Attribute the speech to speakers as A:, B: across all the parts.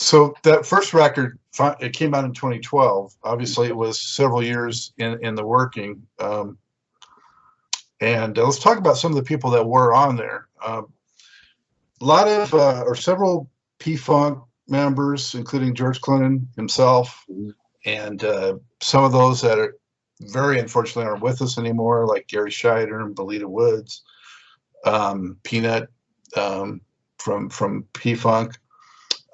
A: So that first record, it came out in 2012. Obviously, it was several years in the working. And let's talk about some of the people that were on there. A lot of, or several P-Funk members, including George Clinton himself, and some of those that are very unfortunately aren't with us anymore, like Gary Scheider and Belita Woods, Peanut from P-Funk,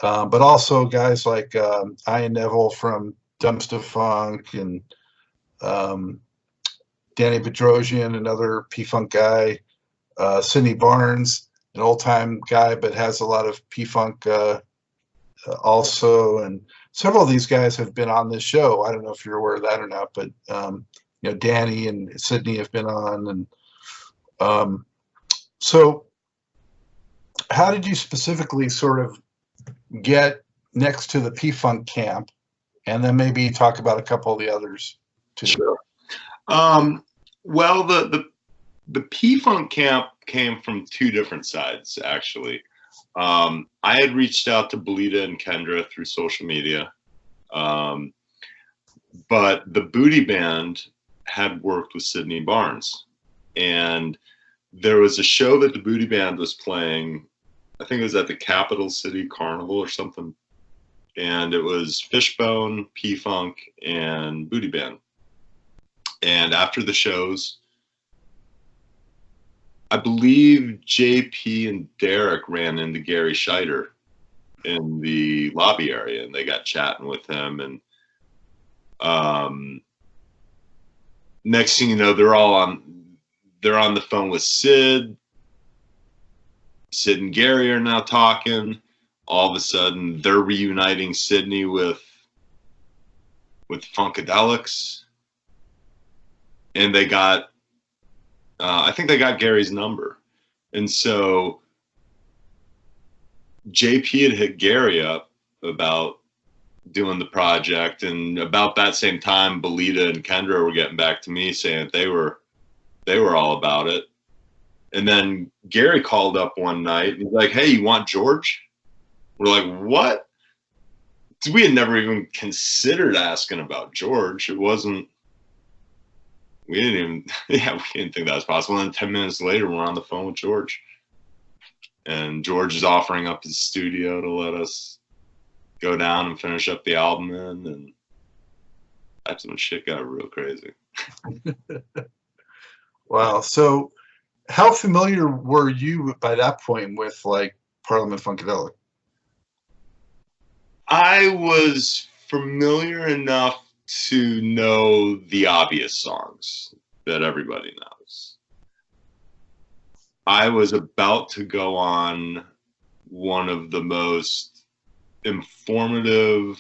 A: but also guys like Ian Neville from Dumpster Funk, and Danny Bedrosian, another P-Funk guy, Sidney Barnes, an old-time guy, but has a lot of P-Funk also, and several of these guys have been on this show. I don't know if you're aware of that or not, but you know, Danny and Sidney have been on, and so how did you specifically sort of get next to the P-Funk camp, and then maybe talk about a couple of the others too?
B: Sure. Well, the P-Funk camp came from two different sides, actually. I had reached out to Belita and Kendra through social media, but the Booty Band had worked with Sidney Barnes, and there was a show that the Booty Band was playing. I think it was at the Capital City Carnival or something, and it was Fishbone, P-Funk, and Booty Band. And after the shows, I believe JP and Derek ran into Gary Scheider in the lobby area, and they got chatting with him. And next thing you know, they're on the phone with Sid. Sid and Gary are now talking. All of a sudden, they're reuniting Sidney with Funkadelics, and they got. I think they got Gary's number. And so JP had hit Gary up about doing the project. And about that same time, Belita and Kendra were getting back to me saying that they were all about it. And then Gary called up one night and he's like, "Hey, you want George?" We're like, "What?" We had never even considered asking about George. It wasn't. We didn't think that was possible. And 10 minutes later, we're on the phone with George. And George is offering up his studio to let us go down and finish up the album in. And that's when shit got real crazy.
A: Wow. So how familiar were you by that point with like Parliament Funkadelic?
B: I was familiar enough to know the obvious songs that everybody knows. I was about to go on one of the most informative,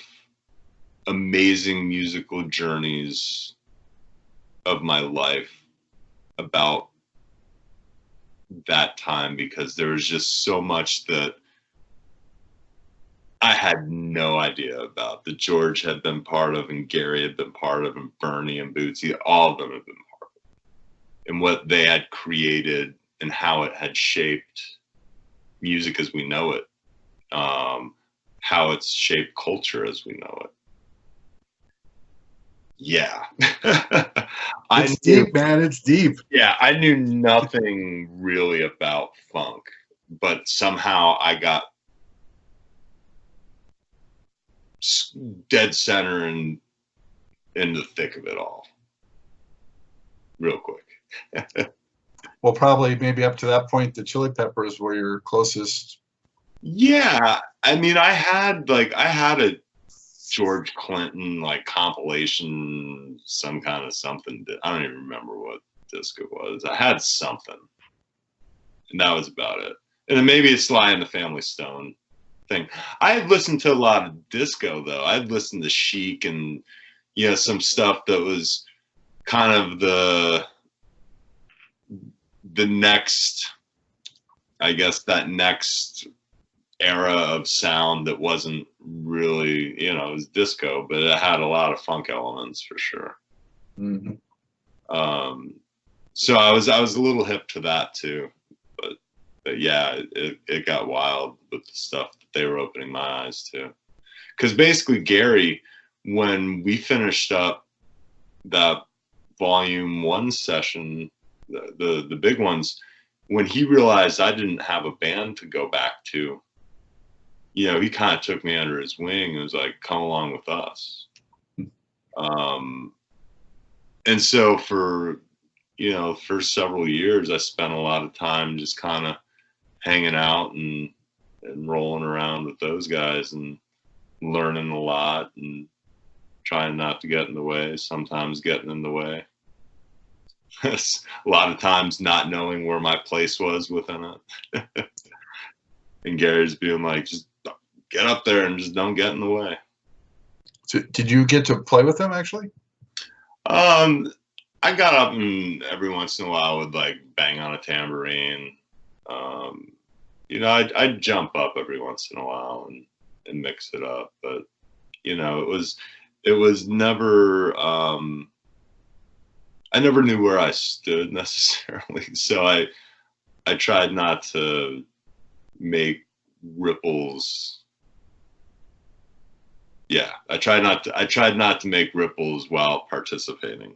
B: amazing musical journeys of my life about that time, because there was just so much that I had no idea about, that George had been part of, and Gary had been part of, and Bernie and Bootsy, all of them had been part of it. And what they had created and how it had shaped music as we know it, how it's shaped culture as we know it. Yeah.
A: It's deep, man. It's deep.
B: Yeah, I knew nothing really about funk, but somehow I got dead center and in the thick of it all real quick.
A: Well, probably maybe up to that point, the Chili Peppers were your closest.
B: Yeah, I mean, I had a George Clinton like compilation, some kind of something. I don't even remember what disc it was. I had something, and that was about it. And then maybe a Sly and the Family Stone thing. I had listened to a lot of disco though. I'd listened to Chic and some stuff that was kind of the next, I guess, that next era of sound that wasn't really, it was disco, but it had a lot of funk elements for sure.
A: Mm-hmm.
B: So I was a little hip to that too, but yeah, it got wild with the stuff that they were opening my eyes to. Because basically Gary, when we finished up that volume 1 session, the big ones, when he realized I didn't have a band to go back to, you know, he kind of took me under his wing and was like, come along with us. And so for, you know, for several years, I spent a lot of time just kind of hanging out and rolling around with those guys and learning a lot and trying not to get in the way, sometimes getting in the way. A lot of times not knowing where my place was within it. And Gary's being like, just get up there and just don't get in the way.
A: So did you get to play with them actually?
B: I got up and every once in a while would like bang on a tambourine. You know, I'd jump up every once in a while and mix it up, but you know, it was never, I never knew where I stood necessarily. So I tried not to make ripples. Yeah, I tried not to make ripples while participating.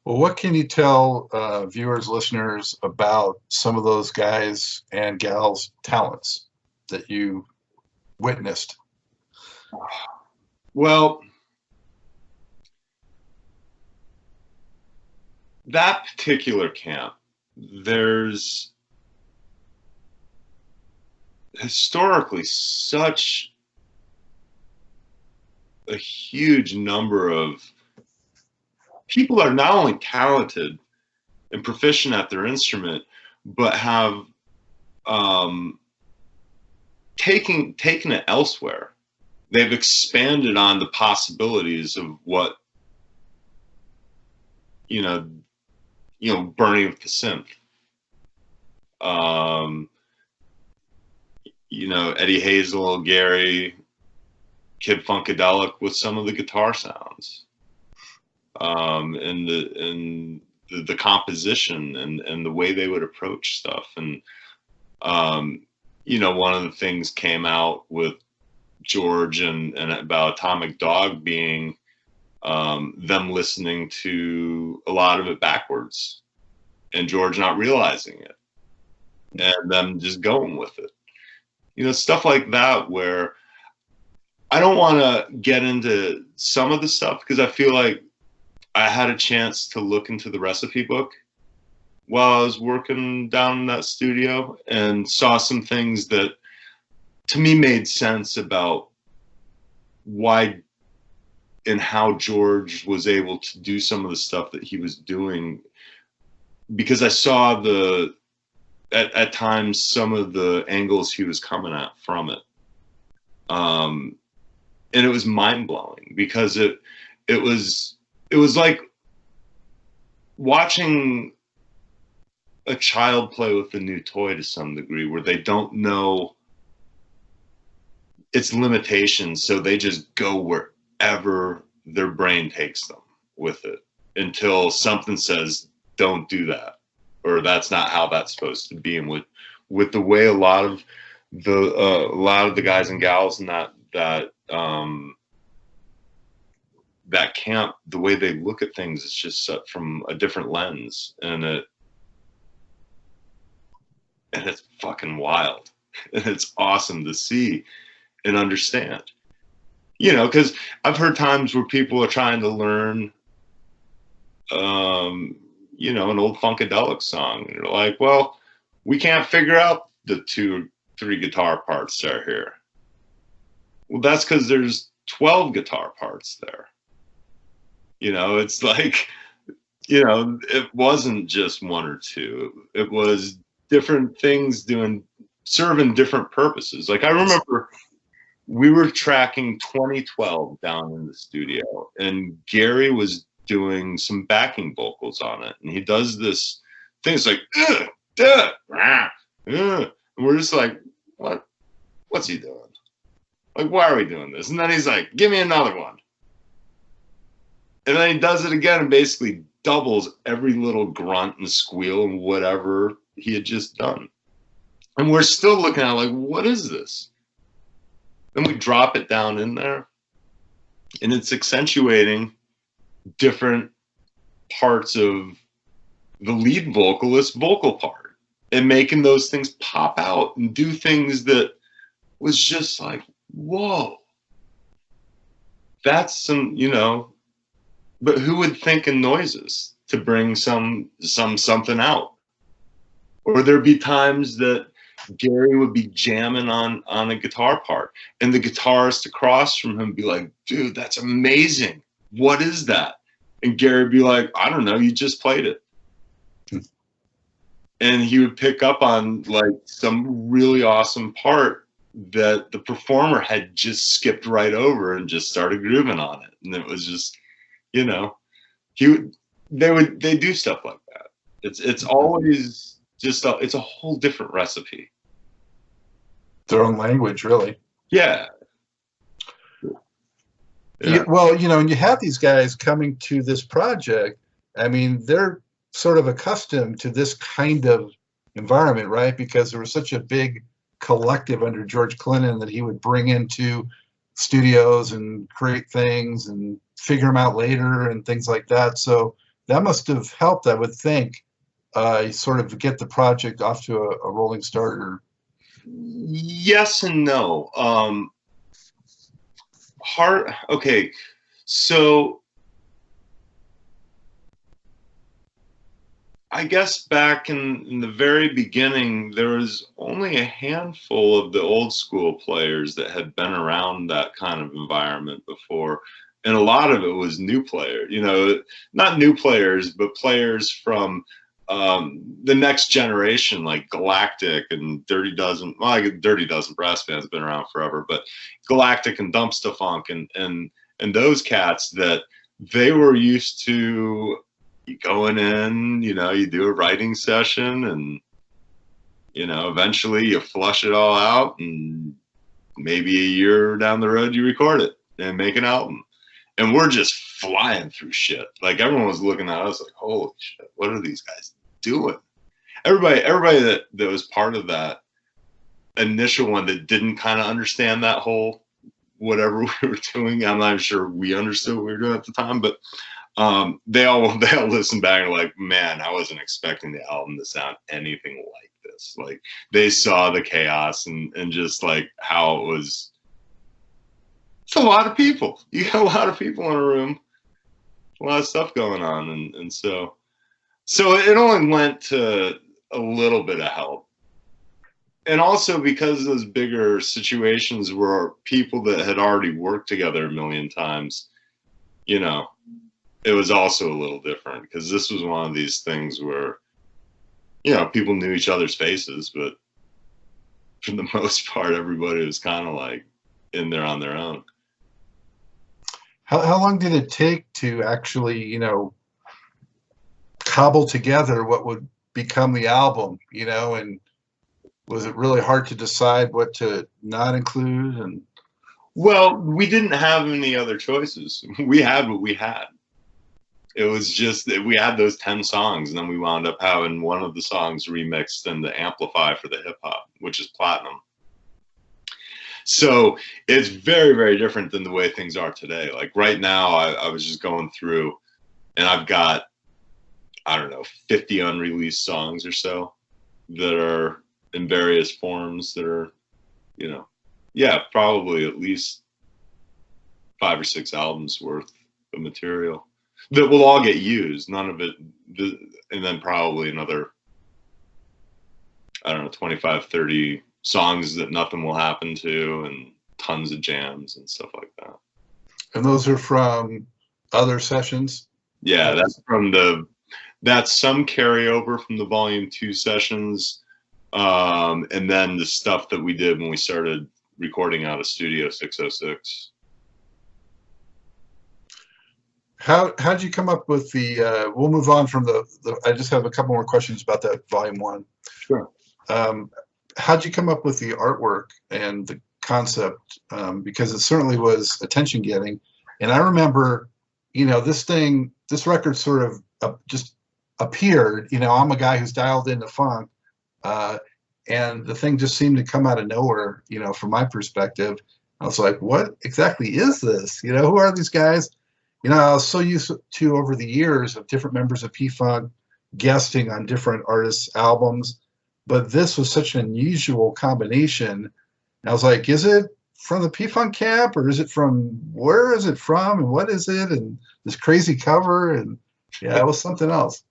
A: Well, what can you tell viewers, listeners about some of those guys and gals' talents that you witnessed?
B: Well, that particular camp, there's historically such a huge number of people that are not only talented and proficient at their instrument, but have taken it elsewhere. They've expanded on the possibilities of what, you know, burning of the synth. You know, Eddie Hazel, Gary, Kid Funkadelic with some of the guitar sounds, and the composition and the way they would approach stuff. And you know, one of the things came out with George and about Atomic Dog being them listening to a lot of it backwards and George not realizing it and them just going with it. You know, stuff like that, where I don't want to get into some of the stuff because I feel like I had a chance to look into the recipe book while I was working down in that studio and saw some things that to me made sense about why and how George was able to do some of the stuff that he was doing, because I saw at times some of the angles he was coming at from it. And it was mind blowing because it was like watching a child play with a new toy to some degree, where they don't know its limitations, so they just go wherever their brain takes them with it until something says don't do that, or that's not how that's supposed to be. And with the way a lot of the guys and gals in that camp, the way they look at things is just set from a different lens, and it's fucking wild, and it's awesome to see and understand. You know, because I've heard times where people are trying to learn, you know, an old Funkadelic song, and they're like, well, we can't figure out the 2 or 3 guitar parts that are here. Well, that's because there's 12 guitar parts there. You know, it's like, you know, it wasn't just 1 or 2. It was different things serving different purposes. Like, I remember we were tracking 2012 down in the studio, and Gary was doing some backing vocals on it. And he does this thing. It's like, and we're just like, what's he doing? Like, why are we doing this? And then he's like, give me another one. And then he does it again and basically doubles every little grunt and squeal and whatever he had just done. And we're still looking at it like, what is this? Then we drop it down in there, and it's accentuating different parts of the lead vocalist's vocal part and making those things pop out and do things that was just like, whoa, that's some, you know, but who would think in noises to bring something out? Or there'd be times that Gary would be jamming on a guitar part, and the guitarist across from him would be like, dude, that's amazing. What is that? And Gary would be like, I don't know, you just played it. And he would pick up on like some really awesome part that the performer had just skipped right over and just started grooving on it. And it was just, you know, they do stuff like that. It's always just it's a whole different recipe.
A: Their own language, really.
B: Yeah.
A: Yeah. Well, you know, and you have these guys coming to this project. I mean, they're sort of accustomed to this kind of environment, right? Because there was such a big collective under George Clinton that he would bring into studios and create things and figure them out later and things like that. So that must have helped, I would think, sort of get the project off to a rolling start. Or
B: yes and no. Okay, so I guess back in the very beginning, there was only a handful of the old school players that had been around that kind of environment before. And a lot of it was new players, you know, not new players, but players from the next generation, like Galactic and Dirty Dozen. Well, like Dirty Dozen Brass Band's been around forever, but Galactic and Dumpsta Funk and those cats that they were used to going in, you know, you do a writing session and, you know, eventually you flush it all out and maybe a year down the road you record it and make an album. And we're just flying through shit. Like everyone was looking at us like, holy shit, what are these guys doing? Everybody that was part of that initial one that didn't kind of understand that whole whatever we were doing. I'm not sure we understood what we were doing at the time, but they all listened back and were like, man, I wasn't expecting the album to sound anything like this. Like they saw the chaos and just like how it was. It's a lot of people. You got a lot of people in a room, a lot of stuff going on, and so it only lent to a little bit of help. And also because those bigger situations were people that had already worked together a million times, you know, it was also a little different because this was one of these things where, you know, people knew each other's faces, but for the most part, everybody was kind of like in there on their own.
A: How long did it take to actually, you know, cobble together what would become the album, you know, and was it really hard to decide what to not include? And
B: well, we didn't have any other choices. We had what we had. It was just that we had those 10 songs, and then we wound up having one of the songs remixed and the amplify for the hip hop, which is platinum. So it's very, very different than the way things are today. Like right now, I was just going through and I've got, I don't know, 50 unreleased songs or so that are in various forms that are, you know, yeah, probably at least 5 or 6 albums worth of material that will all get used. None of it, and then probably another, I don't know, 25, 30 songs that nothing will happen to, and tons of jams and stuff like that.
A: And those are from other sessions?
B: Yeah, that's some carryover from the Volume 2 sessions, and then the stuff that we did when we started recording out of Studio 606.
A: How'd you come up with the, we'll move on from the I just have a couple more questions about that Volume 1.
B: Sure.
A: How'd you come up with the artwork and the concept? Because it certainly was attention getting. And I remember, you know, this record sort of just appeared. You know, I'm a guy who's dialed into funk, and the thing just seemed to come out of nowhere, you know, from my perspective. I was like, what exactly is this? You know, who are these guys? You know, I was so used to over the years of different members of P-Funk guesting on different artists' albums, but this was such an unusual combination. And I was like, is it from the P-Funk camp, or is it from, where is it from, and what is it? And this crazy cover, and yeah, it was something else.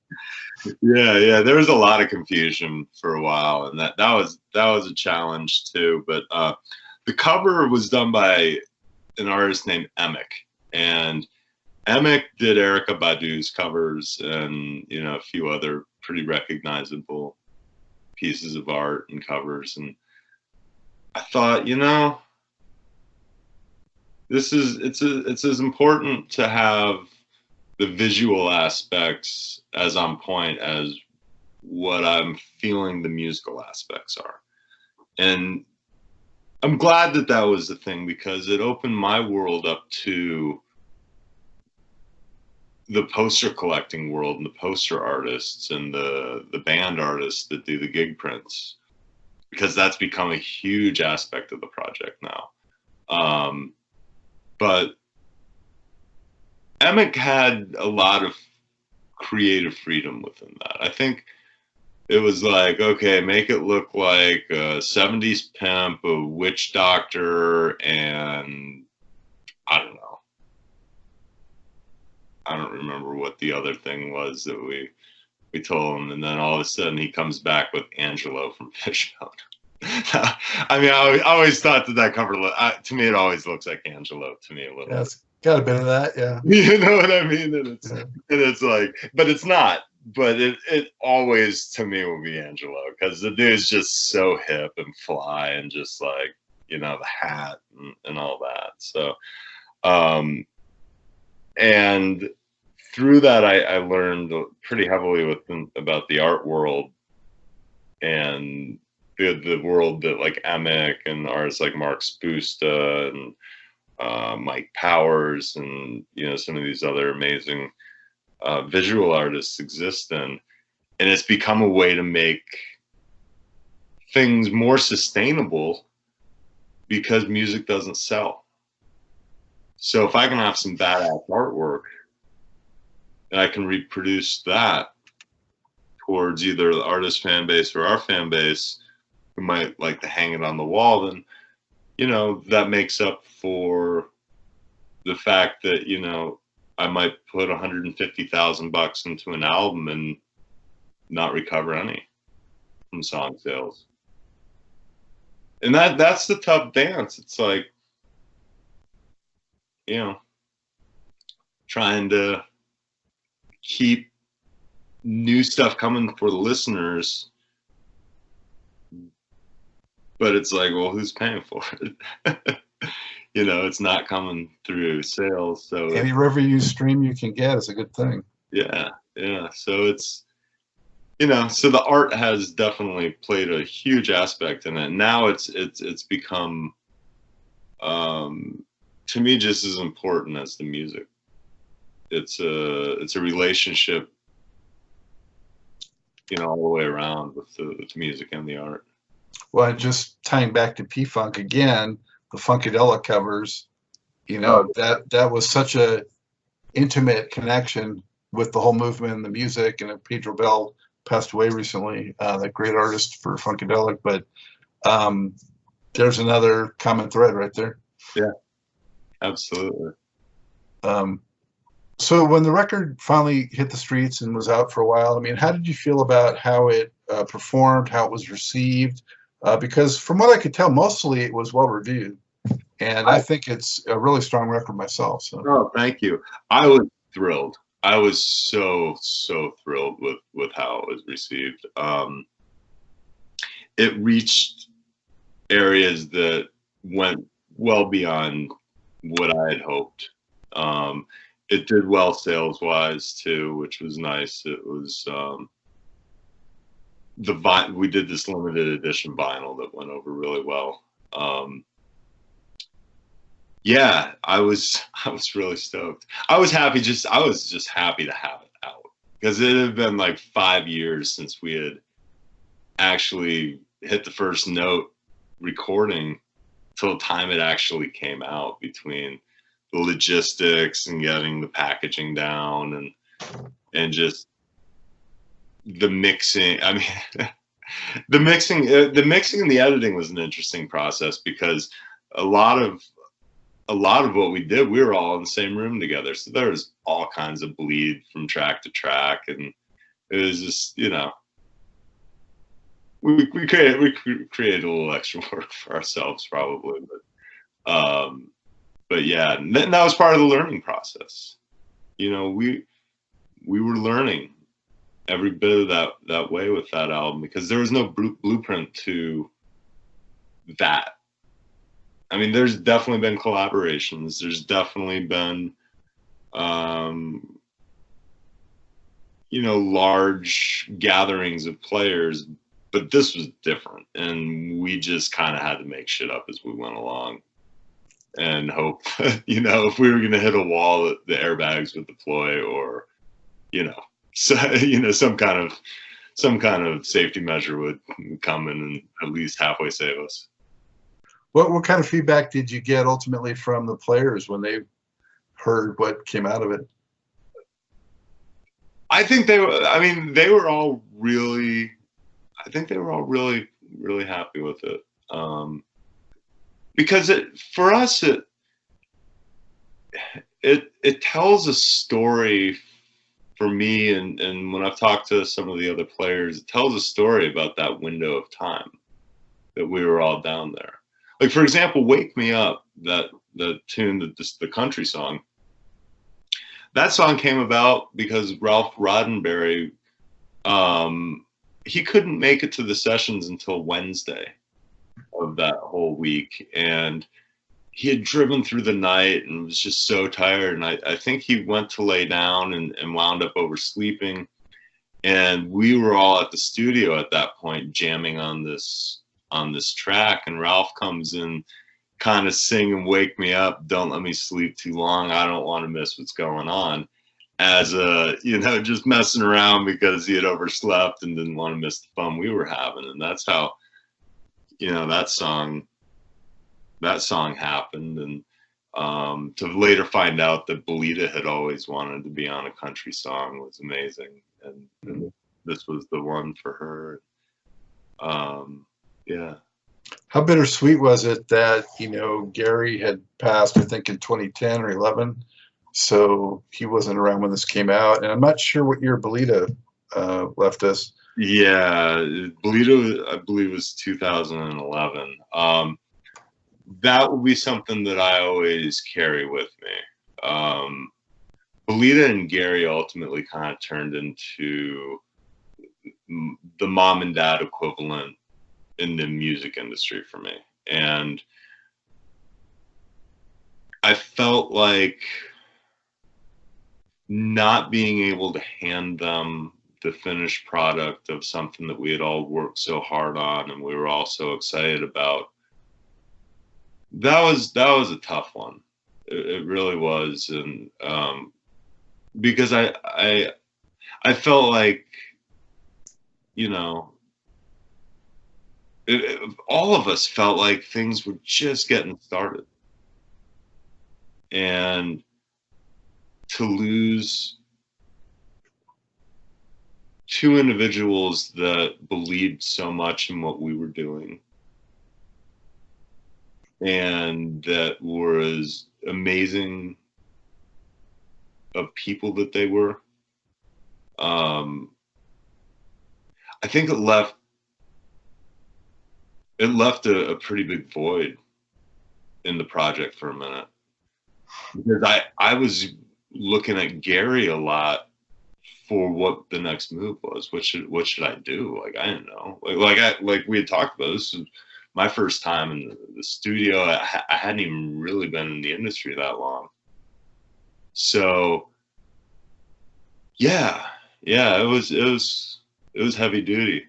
B: Yeah, there was a lot of confusion for a while, and that was a challenge too. But the cover was done by an artist named Emic, and Emic did Erykah Badu's covers and, you know, a few other pretty recognizable pieces of art and covers. And I thought, you know, it's as important to have the visual aspects as on point as what I'm feeling the musical aspects are. And I'm glad that that was the thing, because it opened my world up to the poster collecting world and the poster artists and the band artists that do the gig prints, because that's become a huge aspect of the project now. But Emic had a lot of creative freedom within that. I think it was like, okay, make it look like a 70s pimp, a witch doctor, and I don't know. I don't remember what the other thing was that we told him, and then all of a sudden he comes back with Angelo from Fishbone. I mean, I always thought that cover, to me, it always looks like Angelo to me a little.
A: Yeah, it's got a bit of that, yeah.
B: You know what I mean? And it's like, but it's not. But it always to me will be Angelo, because the dude's just so hip and fly, and just like, you know, the hat and all that. So, and through that, I learned pretty heavily about the art world and the world that like Emic and artists like Mark Spusta and Mike Powers and, you know, some of these other amazing visual artists exist in. And it's become a way to make things more sustainable, because music doesn't sell. So if I can have some badass artwork and I can reproduce that towards either the artist fan base or our fan base who might like to hang it on the wall, then, you know, that makes up for the fact that, you know, I might put $150,000 into an album and not recover any from song sales. And that's the tough dance. It's like, you know, trying to keep new stuff coming for the listeners, but it's like, well, who's paying for it? You know, it's not coming through sales. So
A: any revenue stream you can get is a good thing.
B: Yeah. So it's, you know, so the art has definitely played a huge aspect in it. Now it's become, to me, just as important as the music. It's a relationship, you know, all the way around with the music and the art.
A: Well, and just tying back to P-Funk again, the Funkadelic covers, you know, that was such a intimate connection with the whole movement and the music. And Pedro Bell passed away recently, that great artist for Funkadelic. But there's another common thread right there.
B: Yeah, absolutely.
A: So when the record finally hit the streets and was out for a while, I mean, how did you feel about how it performed, how it was received? Because from what I could tell, mostly it was well reviewed, and I think it's a really strong record myself. So.
B: Oh, thank you. I was thrilled. I was so thrilled with how it was received. It reached areas that went well beyond what I had hoped. It did well sales wise too, which was nice. It was we did this limited edition vinyl that went over really well. Yeah, I was really stoked. I was just happy to have it out, because it had been like 5 years since we had actually hit the first note recording till the time it actually came out, between the logistics and getting the packaging down and just the mixing. I mean, the mixing and the editing was an interesting process, because a lot of what we did, we were all in the same room together. So there was all kinds of bleed from track to track. And it was just, you know, we created a little extra work for ourselves probably, but yeah, and that was part of the learning process. You know, we were learning every bit of that way with that album, because there was no blueprint to that. I mean, there's definitely been collaborations. There's definitely been, you know, large gatherings of players, but this was different. And we just kind of had to make shit up as we went along and hope, you know, if we were going to hit a wall, that the airbags would deploy, or, you know, so, you know, some kind of safety measure would come in and at least halfway save us.
A: What kind of feedback did you get ultimately from the players when they heard what came out of it?
B: I think they were all really happy with it. Because for us, it tells a story for me, and when I've talked to some of the other players, it tells a story about that window of time that we were all down there. Like, for example, "Wake Me Up," the tune, the country song. That song came about because Ralph Roddenberry, he couldn't make it to the sessions until Wednesday of that whole week, and he had driven through the night and was just so tired. And I think he went to lay down and wound up oversleeping. And we were all at the studio at that point jamming on this track, and Ralph comes in kind of singing "Wake Me Up, don't let me sleep too long, I don't want to miss what's going on," as a, you know, just messing around because he had overslept and didn't want to miss the fun we were having. And that's how, you know, that song happened. And to later find out that Belita had always wanted to be on a country song was amazing, and this was the one for her. Yeah.
A: How bittersweet was it that, you know, Gary had passed, I think, in 2010 or 11, so he wasn't around when this came out, and I'm not sure what year Belita left us.
B: Yeah, Belita, I believe, was 2011. That would be something that I always carry with me. Belita and Gary ultimately kind of turned into the mom and dad equivalent in the music industry for me. And I felt like not being able to hand them the finished product of something that we had all worked so hard on and we were all so excited about, that was a tough one. It really was. And because I felt like, you know, all of us felt like things were just getting started. And to lose two individuals that believed so much in what we were doing and that were as amazing of people that they were, I think it left a pretty big void in the project for a minute, because I was looking at Gary a lot for what the next move was. What should I do? Like, I didn't know. Like we had talked about, this was my first time in the studio. I hadn't even really been in the industry that long. So yeah, it was heavy duty.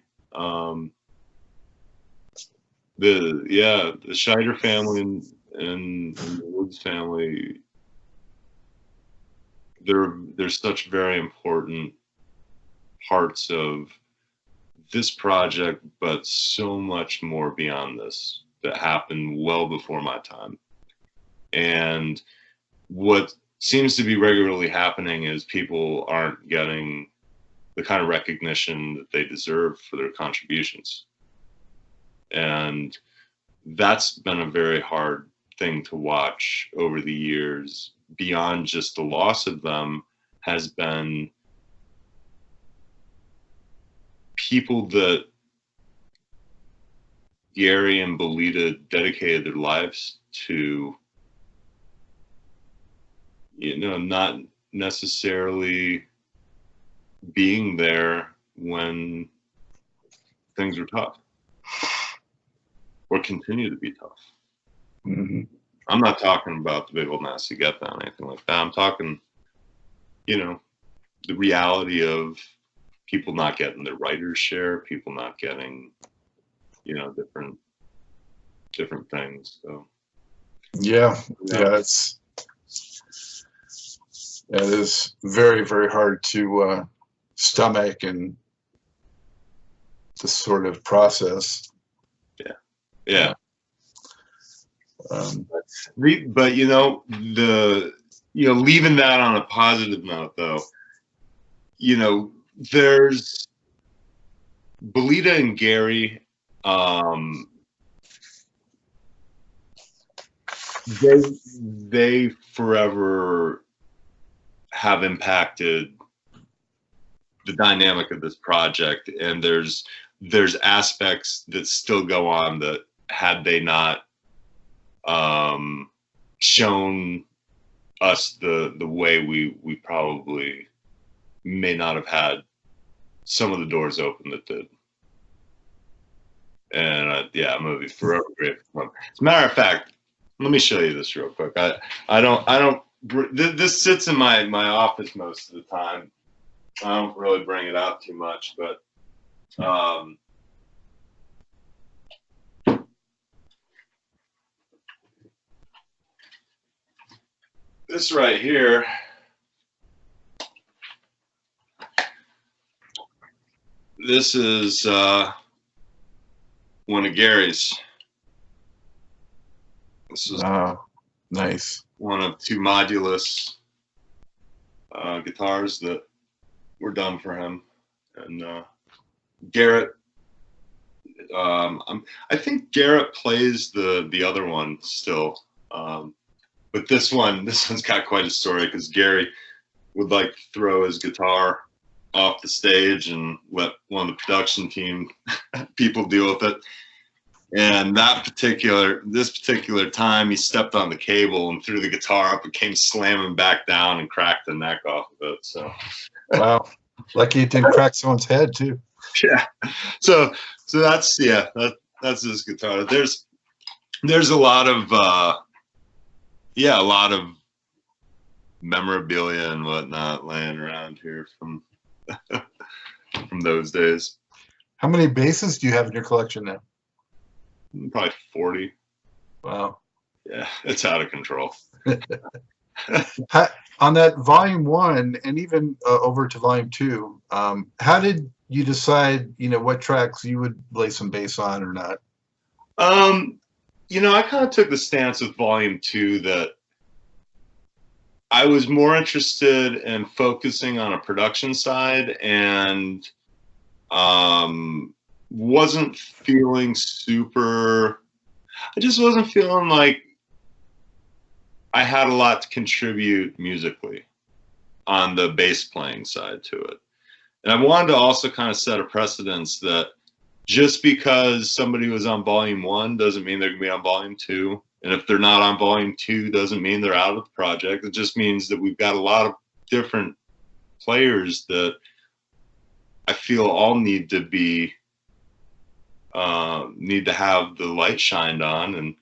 B: The Scheider family and the Woods family, they're such very important parts of this project, but so much more beyond this. that happened well before my time. And what seems to be regularly happening is people aren't getting the kind of recognition that they deserve for their contributions. And that's been a very hard thing to watch over the years. Beyond just the loss of them has been people that Gary and Belita dedicated their lives to, you know, not necessarily being there when things were tough or continue to be tough.
A: Mm-hmm.
B: I'm not talking about the Big Ol Nasty Getdown or anything like that. I'm talking, you know, the reality of people not getting their writer's share, people not getting, you know, different things. So
A: Yeah, it is very, very hard to stomach and this sort of process.
B: Yeah.
A: But
B: you know, leaving that on a positive note, though, you know, there's Belita and Gary. They forever have impacted the dynamic of this project, and there's aspects that still go on that had they not shown us the way we probably may not have had some of the doors open that did. And I'm gonna be forever grateful. As a matter of fact, let me show you this real quick. This sits in my office most of the time. I don't really bring it out too much, but this right here, this is one of Gary's. This is
A: nice.
B: One of two modulus guitars that were done for him. And Garrett, I think Garrett plays the other one still. But this one's got quite a story, because Gary would like throw his guitar off the stage and let one of the production team people deal with it. And this particular time, he stepped on the cable and threw the guitar up and came slamming back down and cracked the neck off of it. So,
A: wow, lucky it didn't crack someone's head too.
B: Yeah. So that's that's this guitar. There's a lot of memorabilia and whatnot laying around here from those days.
A: How many basses do you have in your collection now?
B: Probably 40.
A: Wow.
B: Yeah, it's out of control.
A: On that volume 1 and even over to volume 2, how did you decide, what tracks you would lay some bass on or not?
B: I kind of took the stance with volume 2 that I was more interested in focusing on a production side, and wasn't feeling I just wasn't feeling like I had a lot to contribute musically on the bass playing side to it. And I wanted to also kind of set a precedence that just because somebody was on volume 1 doesn't mean they're gonna be on volume 2. And if they're not on volume 2 doesn't mean they're out of the project. It just means that we've got a lot of different players that I feel all need to have the light shined on, and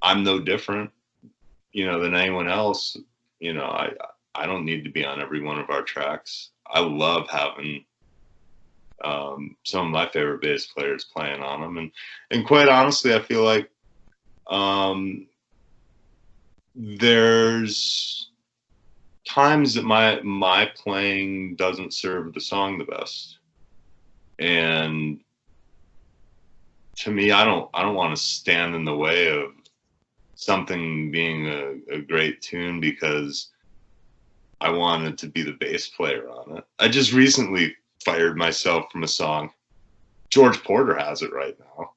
B: I'm no different, than anyone else. I don't need to be on every one of our tracks. I love having some of my favorite bass players playing on them, and quite honestly, I feel like there's times that my playing doesn't serve the song the best. And to me, I don't want to stand in the way of something being a great tune because I wanted to be the bass player on it. I just recently fired myself from a song. George Porter has it right now.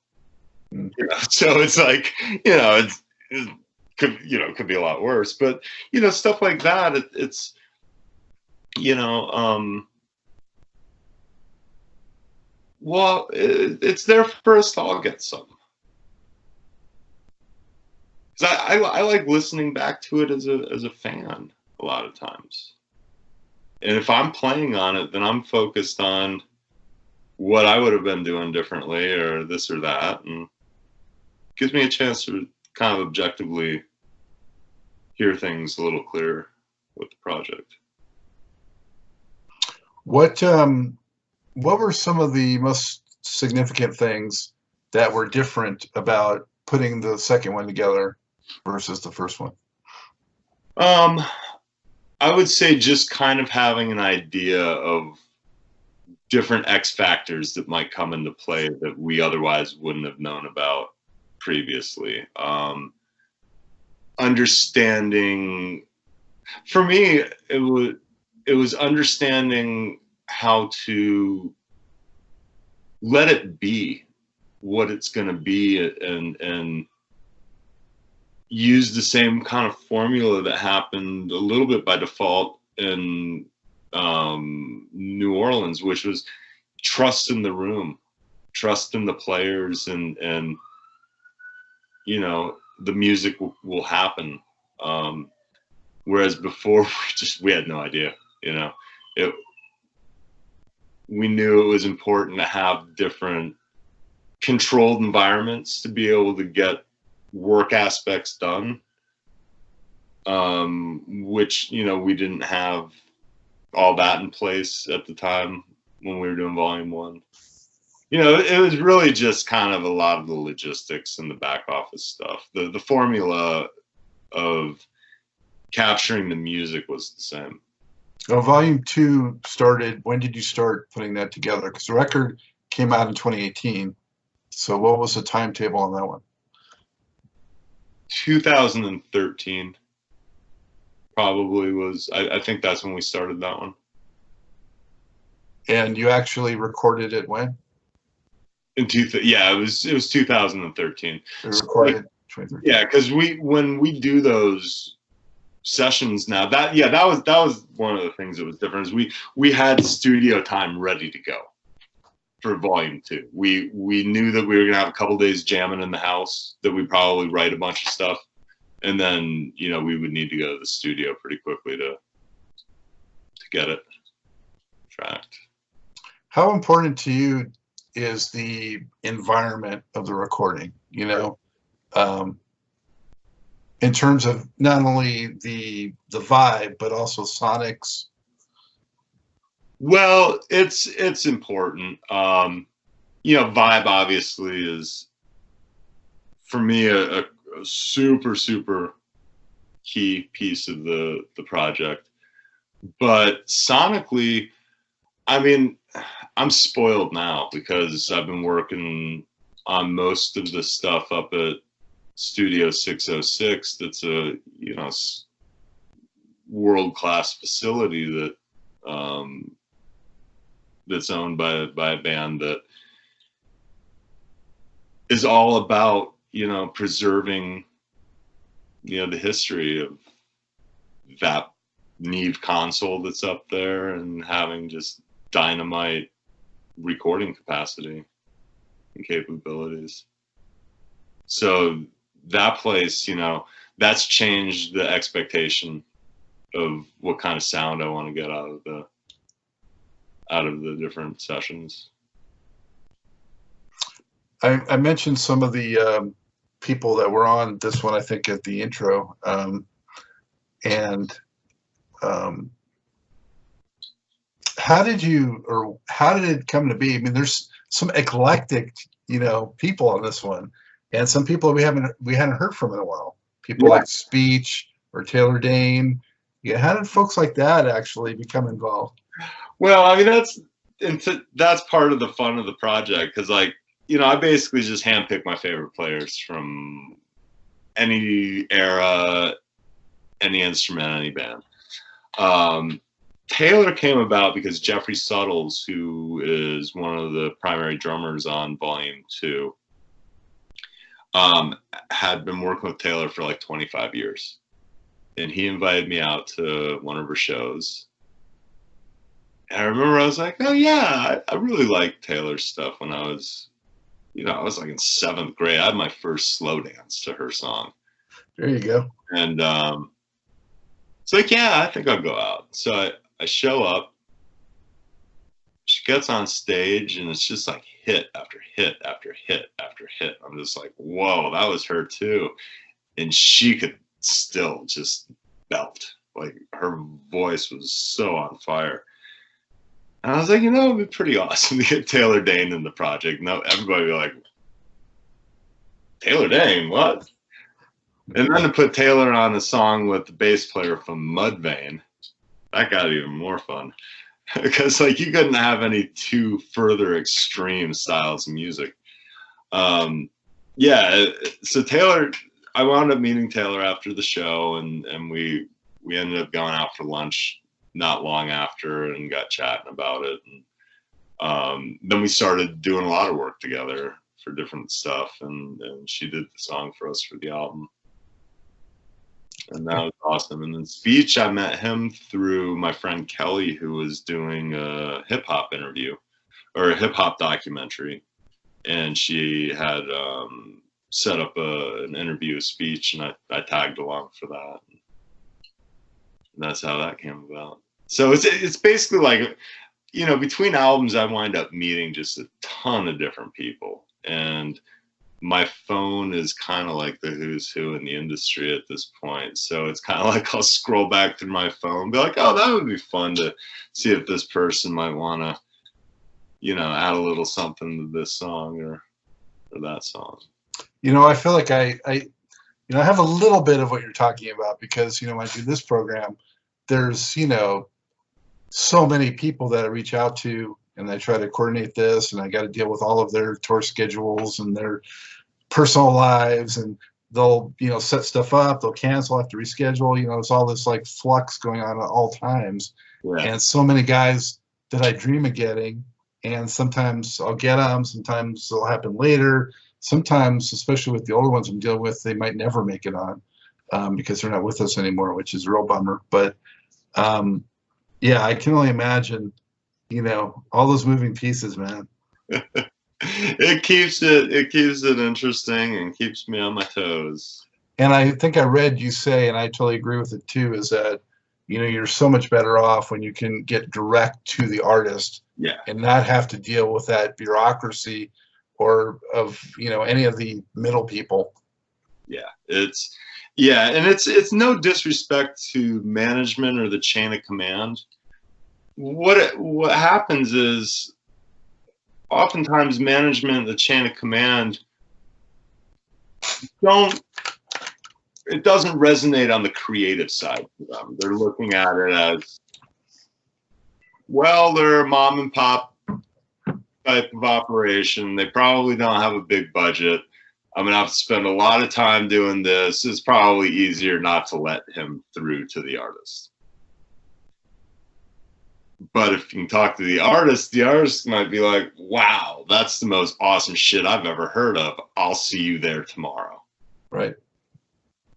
B: You know, so it's like, you know, it could be a lot worse, but you know, stuff like that. It's you know, well, it's there for us to all get some. Because I like listening back to it as a fan a lot of times. And if I'm playing on it, then I'm focused on what I would have been doing differently or this or that. And it gives me a chance to kind of objectively hear things a little clearer with the project.
A: What were some of the most significant things that were different about putting the second one together versus the first one?
B: I would say just kind of having an idea of different X factors that might come into play that we otherwise wouldn't have known about previously. Understanding, for me, it was understanding how to let it be what it's going to be and use the same kind of formula that happened a little bit by default in New Orleans, which was trust in the room, trust in the players, and you know, the music will happen. Whereas before we had no idea, you know, we knew it was important to have different controlled environments to be able to get work aspects done, which, you know, we didn't have all that in place at the time when we were doing volume 1. You know, it was really just kind of a lot of the logistics and the back office stuff. The formula of capturing the music was the same.
A: So volume 2 started, when did you start putting that together? Because the record came out in 2018. So what was the timetable on that one?
B: 2013 probably was, I think that's when we started that one.
A: And you actually recorded it when?
B: Yeah, it was 2013.
A: We recorded 2013.
B: Yeah, because when we do those sessions now, that was one of the things that was different, is we had studio time ready to go for volume 2. We knew that we were gonna have a couple days jamming in the house, that we'd probably write a bunch of stuff, and then, you know, we would need to go to the studio pretty quickly to get it tracked.
A: How important to you is the environment of the recording, you know, in terms of not only the vibe, but also sonics?
B: Well, it's important. You know, vibe obviously is, for me, a super, super key piece of the project. But sonically, I mean, I'm spoiled now because I've been working on most of the stuff up at Studio 606. That's a, you know, world-class facility that that's owned by a band that is all about, you know, preserving, you know, the history of that Neve console that's up there and having just dynamite recording capacity and capabilities. So that place, you know, that's changed the expectation of what kind of sound I want to get out of the different sessions.
A: I mentioned some of the people that were on this one, I think, at the intro, and how did it come to be? I mean, there's some eclectic, you know, people on this one, and some people we hadn't heard from in a while. People like Speech or Taylor Dayne. Yeah, how did folks like that actually become involved?
B: Well, I mean, that's part of the fun of the project, because, like, you know, I basically just handpick my favorite players from any era, any instrument, any band. Taylor came about because Jeffrey Suttles, who is one of the primary drummers on Volume 2, had been working with Taylor for like 25 years. And he invited me out to one of her shows. And I remember I was like, oh yeah, I really liked Taylor's stuff when I was, you know, I was like in 7th grade. I had my first slow dance to her song.
A: There you go.
B: And it's like, yeah, I think I'll go out. So I show up. She gets on stage, and it's just like hit after hit after hit after hit. I'm just like, whoa, that was her too. And she could still just belt. Like, her voice was so on fire. And I was like, you know, it'd be pretty awesome to get Taylor Dayne in the project. No, everybody would be like, Taylor Dayne, what? And then to put Taylor on a song with the bass player from Mudvayne, that got even more fun. Because like you couldn't have any two further extreme styles of music. Yeah, so Taylor, I wound up meeting Taylor after the show, and we ended up going out for lunch not long after and got chatting about it. And then we started doing a lot of work together for different stuff, and she did the song for us for the album. And that was awesome. And then Speech, I met him through my friend Kelly, who was doing a hip hop interview or a hip hop documentary. And she had set up an interview of Speech, and I tagged along for that. And that's how that came about. So it's basically like, you know, between albums, I wind up meeting just a ton of different people. And my phone is kind of like the who's who in the industry at this point. So it's kind of like I'll scroll back through my phone and be like, oh, that would be fun to see if this person might want to, you know, add a little something to this song or that song.
A: You know, I feel like I have a little bit of what you're talking about because, you know, when I do this program, there's, you know, so many people that I reach out to, and I try to coordinate this, and I got to deal with all of their tour schedules and their personal lives, and they'll, you know, set stuff up, they'll cancel, have to reschedule. You know, there's all this like flux going on at all times. Yeah. And so many guys that I dream of getting, and sometimes I'll get them, sometimes it'll happen later. Sometimes, especially with the older ones I'm dealing with, they might never make it on because they're not with us anymore, which is a real bummer. But yeah, I can only imagine, you know, all those moving pieces, man.
B: It keeps it interesting and keeps me on my toes.
A: And I think I read you say, and I totally agree with it too, is that, you know, you're so much better off when you can get direct to the artist, yeah, and not have to deal with that bureaucracy or of, you know, any of the middle people.
B: Yeah, and it's no disrespect to management or the chain of command. What happens is oftentimes management, the chain of command, it doesn't resonate on the creative side for them. They're looking at it as, well, they're a mom and pop type of operation. They probably don't have a big budget. I'm going to have to spend a lot of time doing this. It's probably easier not to let him through to the artist. But if you can talk to the artist might be like, wow, that's the most awesome shit I've ever heard of. I'll see you there tomorrow.
A: Right.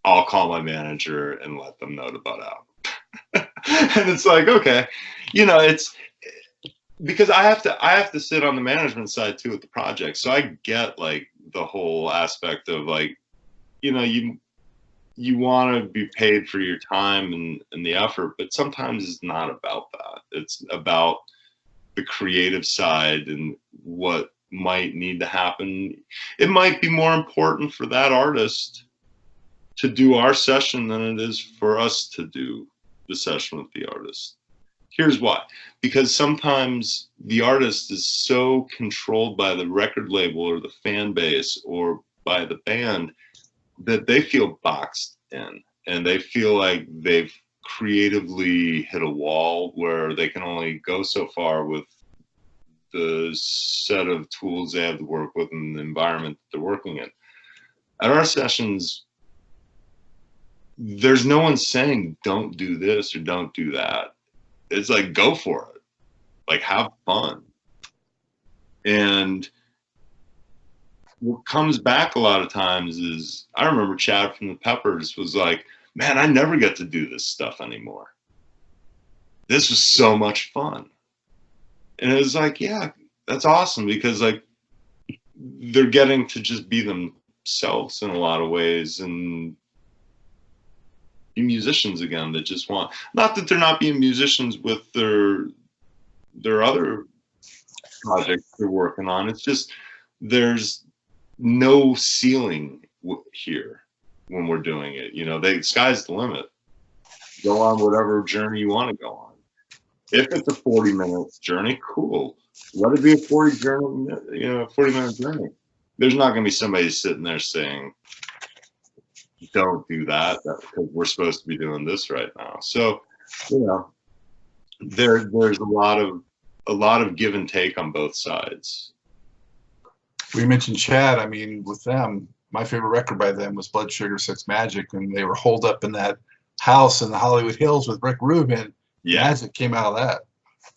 B: I'll call my manager and let them know to butt out. And it's like, okay, you know, it's because I have to sit on the management side too with the project. So I get like the whole aspect of like, you know, you want to be paid for your time and the effort, but sometimes it's not about that. It's about the creative side and what might need to happen. It might be more important for that artist to do our session than it is for us to do the session with the artist. Here's why. Because sometimes the artist is so controlled by the record label or the fan base or by the band that they feel boxed in, and they feel like they've creatively hit a wall where they can only go so far with the set of tools they have to work with and the environment that they're working in. At our sessions, there's no one saying don't do this or don't do that. It's like, go for it. Like, have fun. And what comes back a lot of times is, I remember Chad from the Peppers was like, man, I never get to do this stuff anymore. This was so much fun. And it was like, yeah, that's awesome, because like they're getting to just be themselves in a lot of ways and be musicians again that just want, not that they're not being musicians with their other projects they're working on. It's just there's no ceiling here when we're doing it. You know, sky's the limit. Go on whatever journey you want to go on. If it's a 40-minute journey, cool. Let it be a 40-minute journey. There's not going to be somebody sitting there saying, don't do that because we're supposed to be doing this right now. So, you know, there's a lot of give and take on both sides.
A: We mentioned Chad. I mean, with them, my favorite record by them was Blood Sugar Sex Magic, and they were holed up in that house in the Hollywood Hills with Rick Rubin.
B: Yeah.
A: Magic came out of that.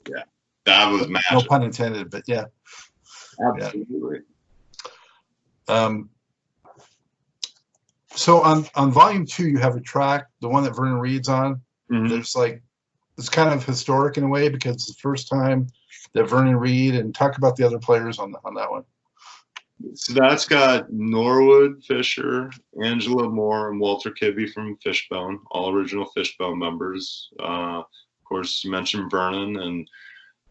B: Yeah, that was magic.
A: No pun intended, but yeah.
B: Absolutely.
A: Yeah. So on volume 2, you have a track, the one that Vernon Reid's on.
B: Mm-hmm.
A: There's like, it's kind of historic in a way because it's the first time that Vernon Reid, and talk about the other players on that one.
B: So that's got Norwood, Fisher, Angelo Moore, and Walter Kibbe from Fishbone, all original Fishbone members. Of course, you mentioned Vernon, and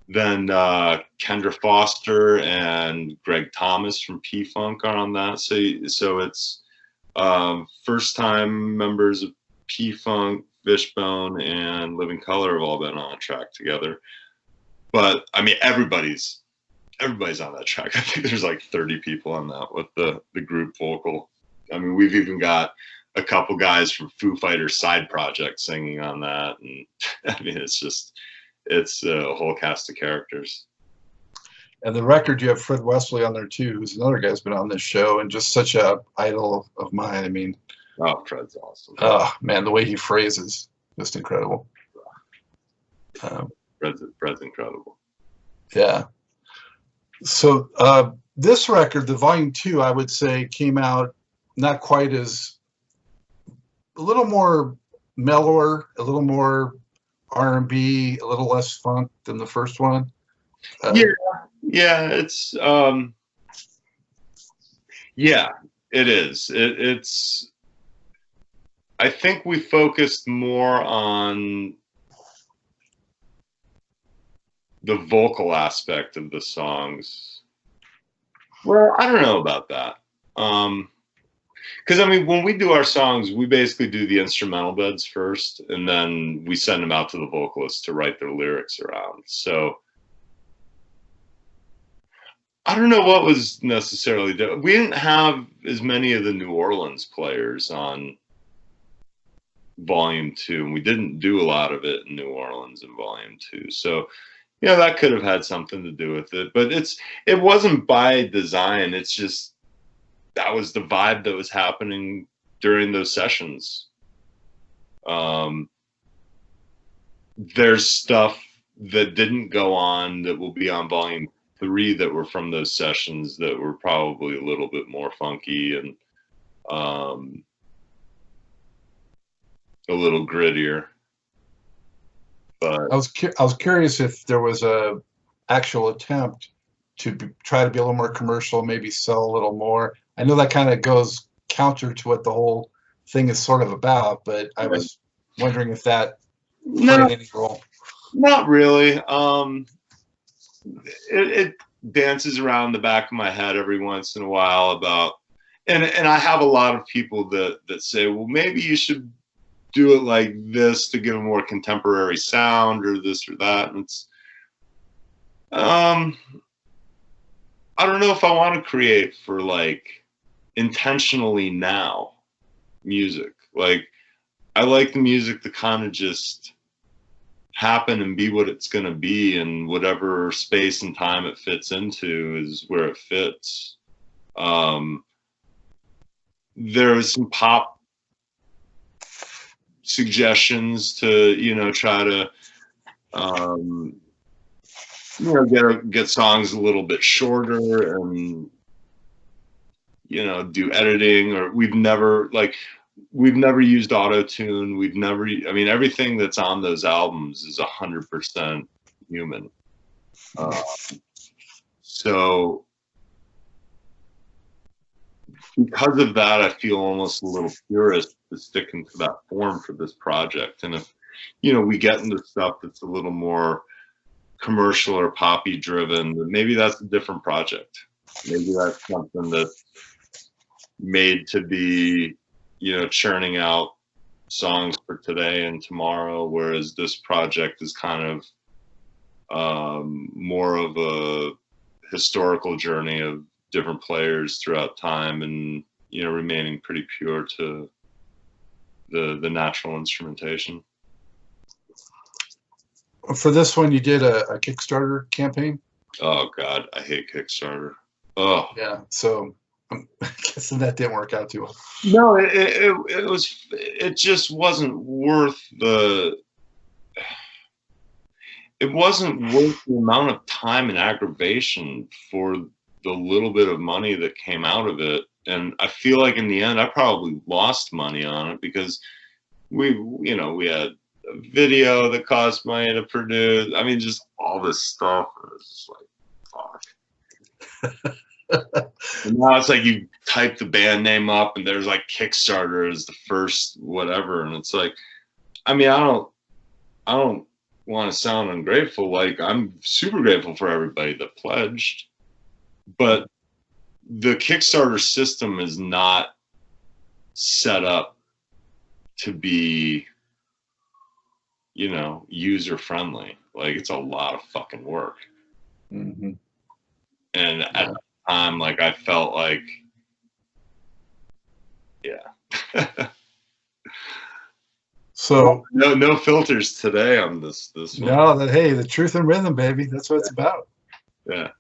B: then Kendra Foster and Greg Thomas from P-Funk are on that. So it's first time members of P-Funk, Fishbone, and Living Color have all been on a track together. But I mean, everybody's on that track. I think there's like 30 people on that with the group vocal. I mean, we've even got a couple guys from Foo Fighters side project singing on that, and I mean, it's a whole cast of characters.
A: And the record, you have Fred Wesley on there too, who's another guy who's been on this show and just such a idol of mine. I mean,
B: oh, Fred's awesome.
A: Oh man, the way he phrases, just incredible.
B: Fred's incredible.
A: Yeah. So this record, the volume 2, I would say came out not quite as, a little more mellower, a little more R&B, a little less funk than the first one.
B: It's yeah, it is. It's I think we focused more on the vocal aspect of the songs. Well, I don't know about that. Because I mean, when we do our songs, we basically do the instrumental beds first, and then we send them out to the vocalists to write their lyrics around. So I don't know what was necessarily we didn't have as many of the New Orleans players on volume 2, and we didn't do a lot of it in New Orleans in volume 2. So yeah, that could have had something to do with it, but it wasn't by design. It's just that was the vibe that was happening during those sessions. There's stuff that didn't go on that will be on volume 3 that were from those sessions that were probably a little bit more funky and a little grittier. But
A: I was curious if there was a actual attempt to try to be a little more commercial, maybe sell a little more. I know that kind of goes counter to what the whole thing is sort of about, but I was wondering if that played any role.
B: Not really. It dances around the back of my head every once in a while about, and I have a lot of people that say, well, maybe you should do it like this to give a more contemporary sound or this or that. And it's, I don't know if I want to create for like intentionally now music. Like I like the music that kind of just happen and be what it's going to be, and whatever space and time it fits into is where it fits. There was some pop suggestions to, you know, try to, you know, get songs a little bit shorter and, you know, do editing. Or we've never used auto-tune. I mean, everything that's on those albums is 100% human. So because of that, I feel almost a little purist to sticking to that form for this project. And if, you know, we get into stuff that's a little more commercial or poppy driven, then maybe that's a different project. Maybe that's something that's made to be, you know, churning out songs for today and tomorrow, whereas this project is kind of more of a historical journey of different players throughout time, and, you know, remaining pretty pure to the natural instrumentation.
A: For this one, you did a Kickstarter campaign?
B: Oh God, I hate Kickstarter. Oh
A: yeah, so I'm guessing that didn't work out too well.
B: No, it just wasn't worth the. It wasn't worth the amount of time and aggravation for the little bit of money that came out of it. And I feel like in the end, I probably lost money on it, because we had a video that cost money to produce. I mean, just all this stuff. It was just like, fuck. And now it's like you type the band name up and there's like Kickstarter as the first whatever. And it's like, I mean, I don't want to sound ungrateful. Like, I'm super grateful for everybody that pledged. But the Kickstarter system is not set up to be, you know, user friendly. Like, it's a lot of fucking work.
A: Mm-hmm.
B: And at the time, like, I felt like, yeah.
A: So
B: no filters today on this one.
A: No, hey, the truth and rhythm, baby. That's what it's about.
B: Yeah.